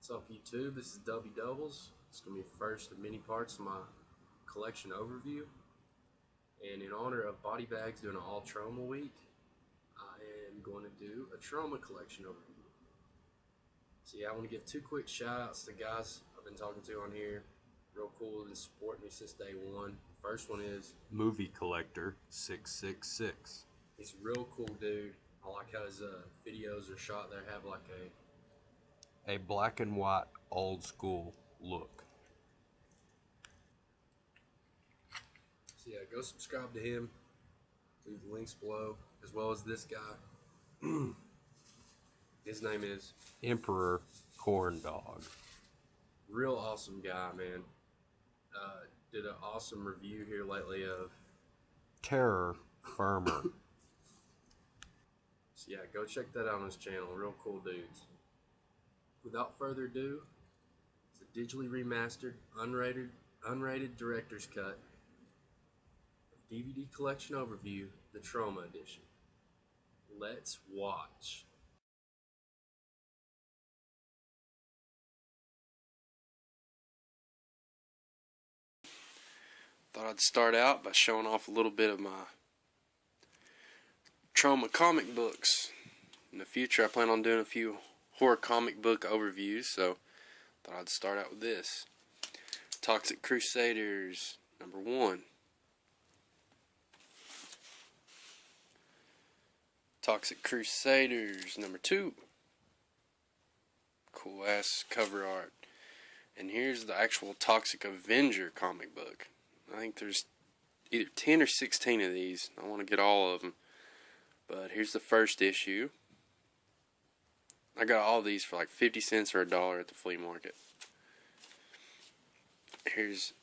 What's up, YouTube? This is W Doubles. It's going to be the first of many parts of my collection overview. And in honor of BodyBags doing an all Troma week, I am going to do a Troma collection overview. So yeah, I want to give two quick shout outs to guys I've been talking to on here. Real cool and supporting me since day one. First one is Movie Collector 666. He's a real cool dude. I like how his videos are shot. They have like A black and white old school look. So yeah, go subscribe to him through the links below, as well as this guy. His name is Emperor Corn Dog. Real awesome guy, man. Did an awesome review here lately of Terror Firmer. So yeah, go check that out on his channel. Real cool dudes. Without further ado, it's a digitally remastered, unrated director's cut of DVD collection overview, the Troma edition. Let's watch. Thought I'd start out by showing off a little bit of my Troma comic books. In the future, I plan on doing a few horror comic book overviews, so thought I'd start out with this. Toxic Crusaders #1. Toxic Crusaders #2. Cool ass cover art. And here's the actual Toxic Avenger comic book. I think there's either 10 or 16 of these. I want to get all of them. But here's the first issue. I got all these for like 50 cents or $1 at the flea market. Here's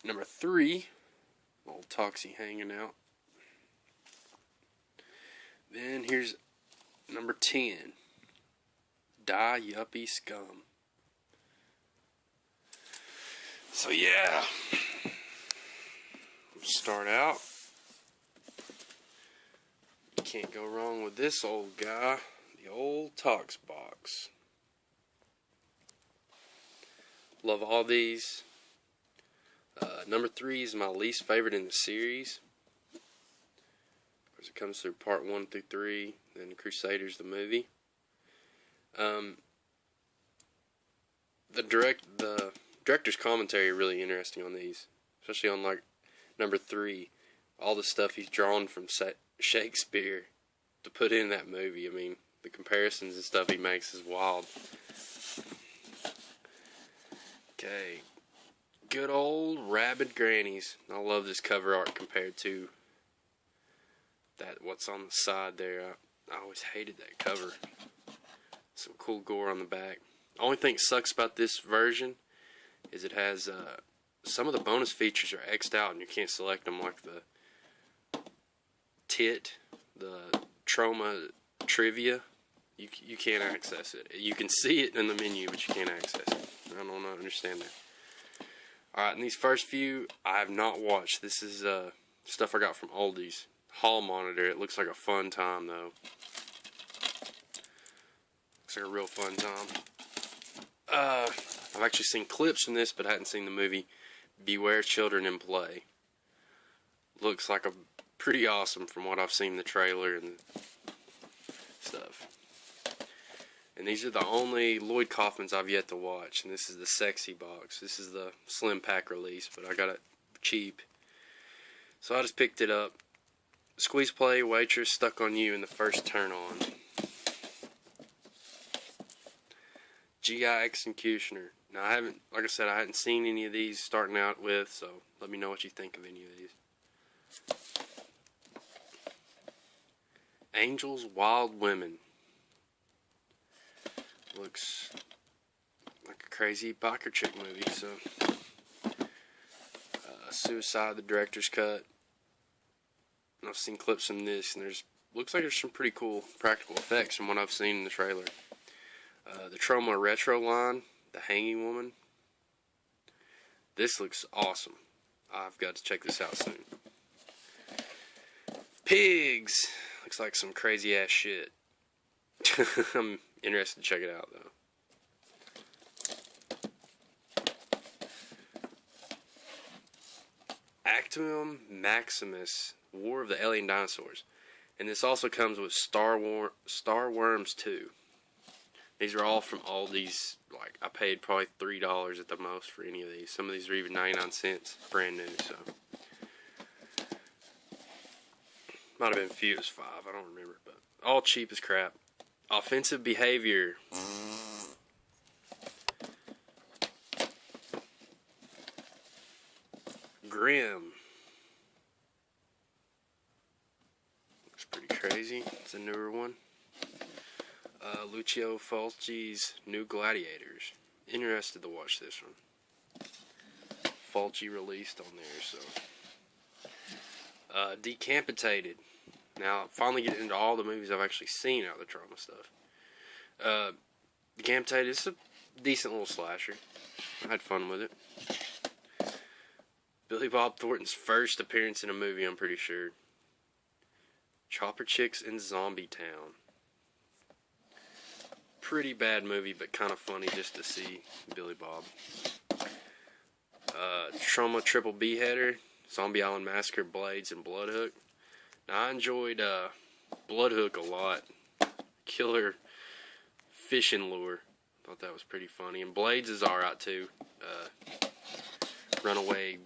#3. Old Toxie hanging out. Then here's #10. Die Yuppie Scum. So yeah. Start out. You can't go wrong with this old guy. The old Tox box. Love all these. #3 is my least favorite in the series. Of course, it comes through part 1 through 3. Then Crusaders, the movie. The director's commentary is really interesting on these, especially on like #3. All the stuff he's drawn from Shakespeare to put in that movie. I mean, the comparisons and stuff he makes is wild. Okay. Good old rabid grannies. I love this cover art compared to that what's on the side there. I always hated that cover. Some cool gore on the back. The only thing that sucks about this version is it has some of the bonus features are X'd out and you can't select them, like the tit, the Troma trivia. You can't access it. You can see it in the menu, but you can't access it. I don't understand that. Alright, and these first few I have not watched. This is stuff I got from Oldies. Hall monitor. It looks like a fun time though. Looks like a real fun time. I've actually seen clips from this, but I hadn't seen the movie Beware Children in Play. Looks like a pretty awesome from what I've seen in the trailer and stuff. And these are the only Lloyd Kaufmans I've yet to watch. And this is the sexy box. This is the slim pack release, but I got it cheap. So I just picked it up. Squeeze Play, Waitress, Stuck on You in the first turn on. GI Executioner. Now I haven't, like I said, I hadn't seen any of these starting out with, so let me know what you think of any of these. Angels, Wild Women. Looks like a crazy biker chick movie, so. Suicide, the director's cut. And I've seen clips from this, and looks like there's some pretty cool practical effects from what I've seen in the trailer. The Troma Retro line, the Hanging Woman. This looks awesome. I've got to check this out soon. Pigs! Looks like some crazy ass shit. I'm interested to check it out though. Mactum Maximus, War of the Alien Dinosaurs. And this also comes with Star Worms 2. These are all from Aldi's. Like, I paid probably $3 at the most for any of these. Some of these are even 99 cents, brand new, so. Might have been few as 5, I don't remember, but all cheap as crap. Offensive Behavior. Grim. Looks pretty crazy. It's a newer one. Lucio Fulci's New Gladiators. Interested to watch this one. Fulci released on there, so. Decapitated. Now, finally getting into all the movies I've actually seen out of the Troma stuff. Decapitated is a decent little slasher. I had fun with it. Billy Bob Thornton's first appearance in a movie, I'm pretty sure. Chopper Chicks in Zombie Town. Pretty bad movie, but kind of funny just to see Billy Bob. Troma Triple B Header, Zombie Island Massacre, Blades, and Bloodhook. Now, I enjoyed Bloodhook a lot. Killer fishing lure. Thought that was pretty funny. And Blades is alright too. Runaway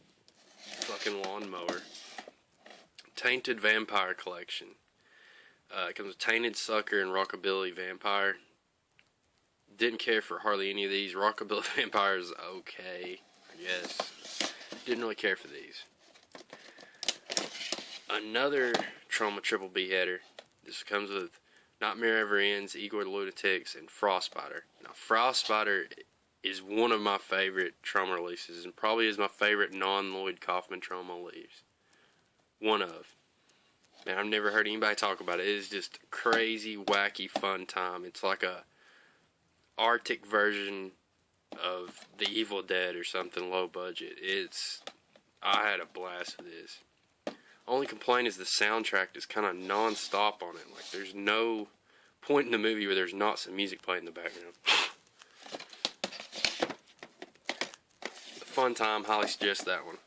fucking lawnmower. Tainted Vampire Collection. It comes with Tainted Sucker and Rockabilly Vampire. Didn't care for hardly any of these. Rockabilly Vampire is okay, I guess. Didn't really care for these. Another Troma Triple B header. This comes with Nightmare Ever Ends, Igor the Lunatics, and Frostbiter. Now, Frostbiter is one of my favorite Troma releases, and probably is my favorite non-Lloyd Kaufman Troma release. One of. Man, I've never heard anybody talk about it. It is just crazy, wacky, fun time. It's like a Arctic version of The Evil Dead or something, low budget. I had a blast with this. Only complaint is the soundtrack is kind of non-stop on it. Like, there's no point in the movie where there's not some music playing in the background. A fun time, highly suggest that one.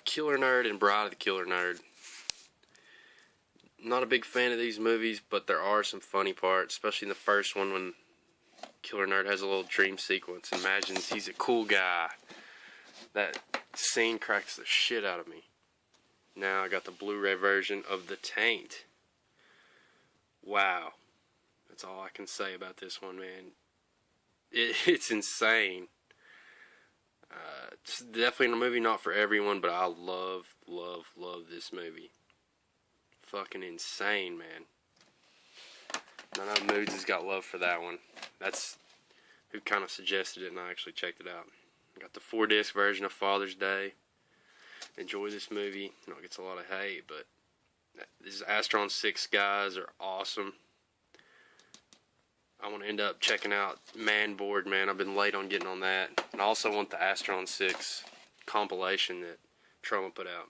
Killer Nerd and Bride of the Killer Nerd. Not a big fan of these movies, but there are some funny parts, especially in the first one when Killer Nerd has a little dream sequence and imagines he's a cool guy. That scene cracks the shit out of me. Now I got the Blu-ray version of The Taint. Wow. That's all I can say about this one, man. It's insane. It's definitely a movie not for everyone, but I love this movie. Fucking insane, man. None of the Moods has got love for that one. That's who kind of suggested it, and I actually checked it out. I got the 4-disc version of Father's Day. Enjoy this movie. You know, it gets a lot of hate, but these Astron 6 guys are awesome. I want to end up checking out Man Board, man. I've been late on getting on that. And I also want the Astron 6 compilation that Troma put out.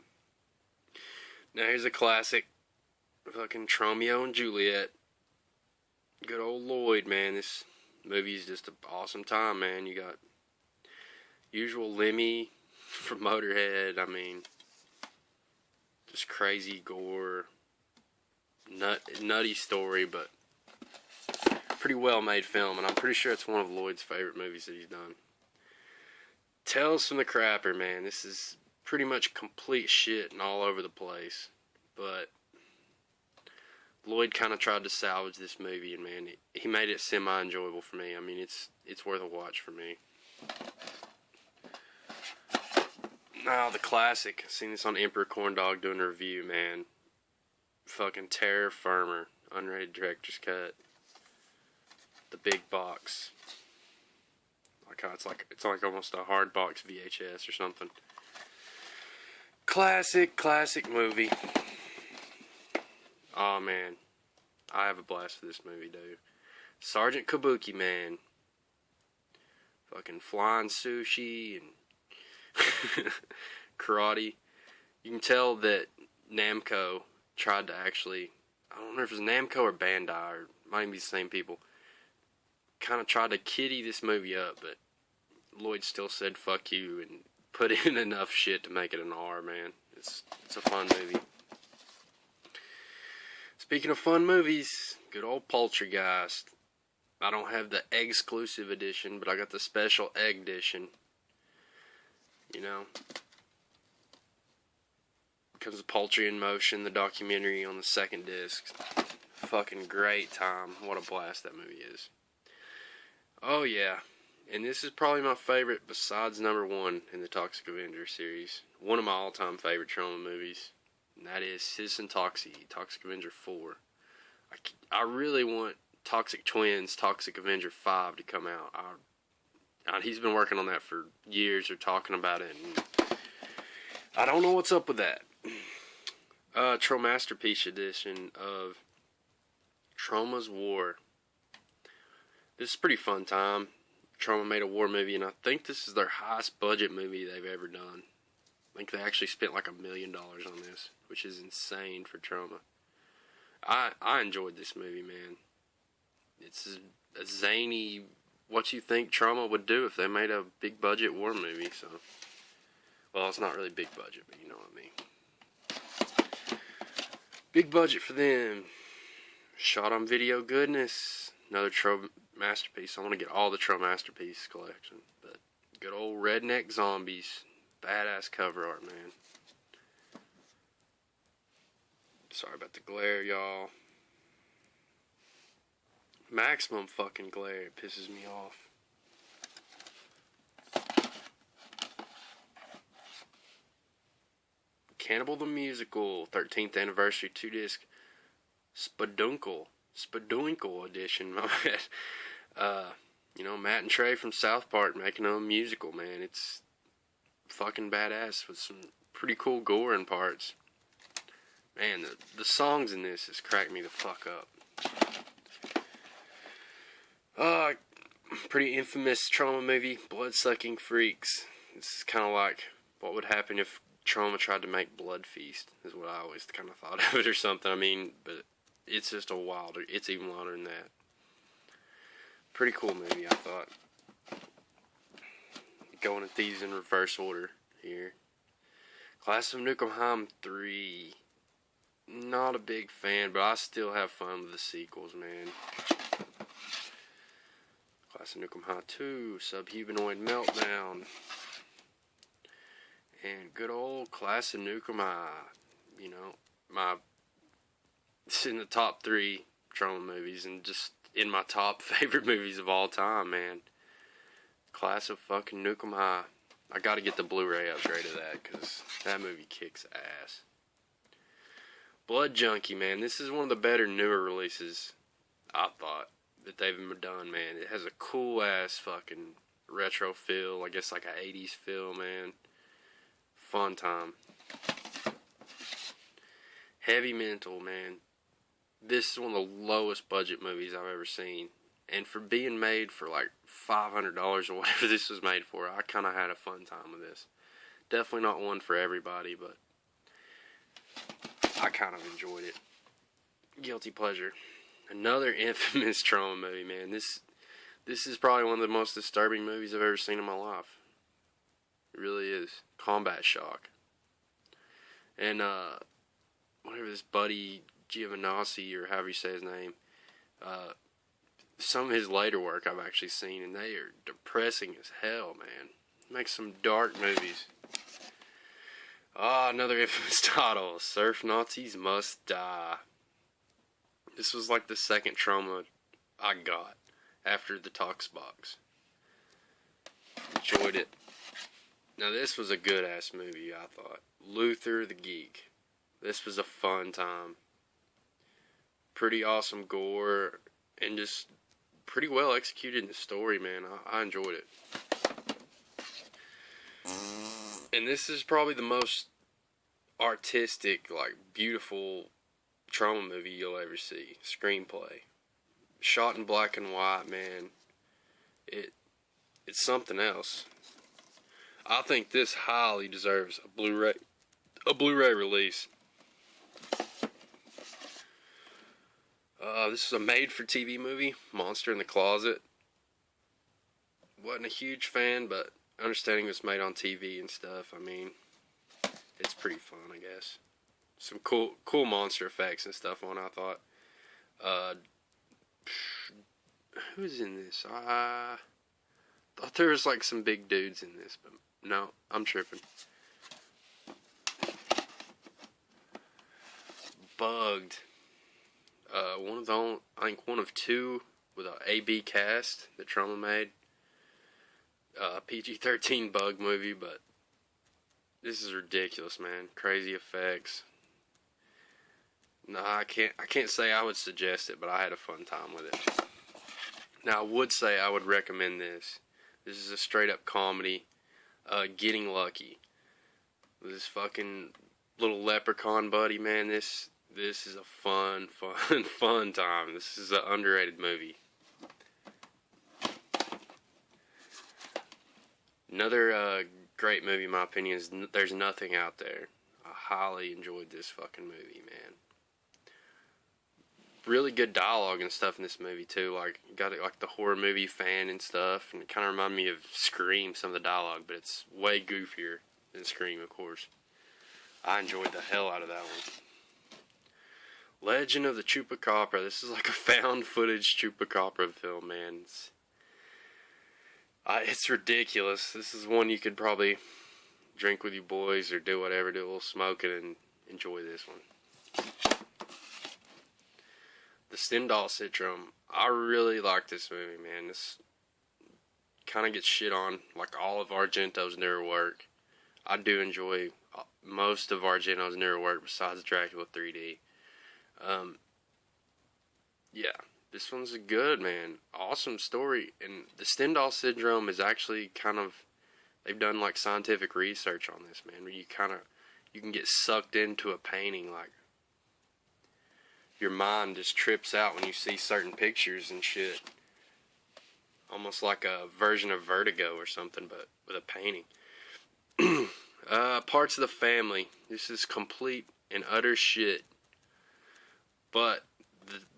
Now here's a classic. Fucking Romeo and Juliet. Good old Lloyd, man. This movie is just an awesome time, man. You got usual Lemmy from Motorhead. I mean, just crazy gore, nutty story, but pretty well made film, and I'm pretty sure it's one of Lloyd's favorite movies that he's done. Tales from the Crapper, man. This is pretty much complete shit and all over the place, but Lloyd kind of tried to salvage this movie, and man, he made it semi-enjoyable for me. I mean, it's worth a watch for me. Now, the classic. I've seen this on Emperor Corndog doing a review, man. Fucking Terror Firmer. Unrated Director's Cut. The big box. Like how it's like almost a hard box VHS or something. Classic movie. Oh, man. I have a blast with this movie, dude. Sergeant Kabuki, man. Fucking flying sushi and karate. You can tell that Namco tried to actually, I don't know if it was Namco or Bandai, or might even be the same people, kind of tried to kiddie this movie up, but Lloyd still said fuck you and put in enough shit to make it an R, man. It's a fun movie. Speaking of fun movies, good old Poltergeist. I don't have the exclusive edition, but I got the special egg edition. You know, comes with Poultry in Motion, the documentary on the second disc. Fucking great time. What a blast that movie is. Oh yeah, and this is probably my favorite besides number one in the Toxic Avenger series. One of my all-time favorite Troma movies, and that is Citizen Toxic Avenger 4. I really want Toxic Twins, Toxic Avenger 5 to come out. He's been working on that for years, or talking about it, and I don't know what's up with that. Troma Masterpiece edition of Troma's War. This is a pretty fun time. Troma made a war movie, and I think this is their highest budget movie they've ever done. I think they actually spent like $1 million on this, which is insane for Troma. I enjoyed this movie, man. It's a zany, what you think Troma would do if they made a big budget war movie. So, well, it's not really big budget, but you know what I mean. Big budget for them. Shot on video goodness. Another Troma masterpiece. I want to get all the Troma masterpiece collection. But good old redneck zombies. Badass cover art, man. Sorry about the glare, y'all. Maximum fucking glare. It pisses me off. Cannibal the Musical, 13th anniversary 2-disc Spadunkle edition. My bad. You know, Matt and Trey from South Park making a musical, man. It's fucking badass with some pretty cool gore in parts. Man, the songs in this has cracked me the fuck up. Pretty infamous Troma movie, Bloodsucking Freaks. It's kind of like what would happen if Troma tried to make Blood Feast, is what I always kind of thought of it, or something. I mean, but it's just it's even wilder than that. Pretty cool movie, I thought. Going at these in reverse order here. Class of Nukem 3. Not a big fan, but I still have fun with the sequels, man. Class of Nukem 2, Subhumanoid Meltdown, and good old Class of Nukem. You know, it's in the top 3 Troma movies, and just in my top favorite movies of all time, man. Class of fucking Nukem. I gotta get the Blu-ray upgrade of that, because that movie kicks ass. Blood Junkie, man. This is one of the better, newer releases, I thought, that they've done, man. It has a cool-ass fucking retro feel. I guess like an 80s feel, man. Fun time. Heavy Mental, man. This is one of the lowest budget movies I've ever seen. And for being made for like $500 or whatever this was made for, I kind of had a fun time with this. Definitely not one for everybody, but I kind of enjoyed it. Guilty pleasure. Another infamous Troma movie, man. This is probably one of the most disturbing movies I've ever seen in my life. It really is. Combat Shock. And, whatever this Buddy Giovanazzi, or however you say his name, some of his later work I've actually seen, and they are depressing as hell, man. He makes some dark movies. Another infamous title. Surf Nazis Must Die. This was like the second Troma I got after the Tox box. Enjoyed it. Now this was a good ass movie, I thought. Luther the Geek. This was a fun time. Pretty awesome gore, and just pretty well executed in the story, man. I enjoyed it. And this is probably the most artistic, like, beautiful Troma movie you'll ever see. Screenplay. Shot in black and white, man. It's something else. I think this highly deserves a Blu-ray release. This is a made-for-TV movie, Monster in the Closet. Wasn't a huge fan, but understanding it was made on TV and stuff, I mean, it's pretty fun, I guess. Some cool monster effects and stuff on it, I thought. Who's in this? I thought there was like some big dudes in this, but no, I'm tripping. Bugged. I think one of two with a AB cast that Troma made. PG-13 bug movie, but this is ridiculous, man. Crazy effects. No, I can't say I would suggest it, but I had a fun time with it. Now, I would say I would recommend this. This is a straight up comedy. Getting Lucky. This fucking little leprechaun buddy, man. This is a fun time. This is an underrated movie. Another great movie, in my opinion, is There's Nothing Out There. I highly enjoyed this fucking movie, man. Really good dialogue and stuff in this movie too. Like, got like the horror movie fan and stuff, and it kind of reminded me of Scream, some of the dialogue, but it's way goofier than Scream, of course. I enjoyed the hell out of that one. Legend of the Chupacabra. This is like a found footage Chupacabra film, man. It's ridiculous. This is one you could probably drink with your boys or do whatever, do a little smoking and enjoy this one. The Stendhal Syndrome. I really like this movie, man. This kind of gets shit on like all of Argento's newer work. I do enjoy most of Argento's newer work besides Dracula 3D. Yeah, this one's good, man. Awesome story. And the Stendhal Syndrome is actually kind of, they've done like scientific research on this, man, where you can get sucked into a painting, like your mind just trips out when you see certain pictures and shit. Almost like a version of Vertigo or something, but with a painting. Parts of the Family. This is complete and utter shit. But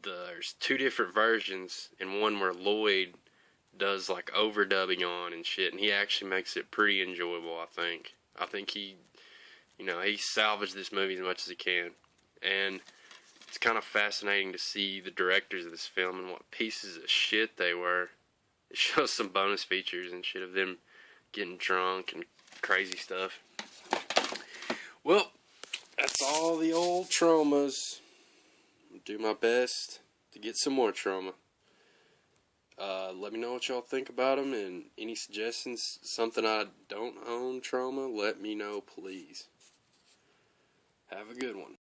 there's two different versions, and one where Lloyd does like overdubbing on and shit, and he actually makes it pretty enjoyable, I think. I think he salvaged this movie as much as he can. And it's kind of fascinating to see the directors of this film and what pieces of shit they were. It shows some bonus features and shit of them getting drunk and crazy stuff. Well, that's all the old Tromas. I'll do my best to get some more Troma. Let me know what y'all think about them, and any suggestions, something I don't own Troma, let me know, please. Have a good one.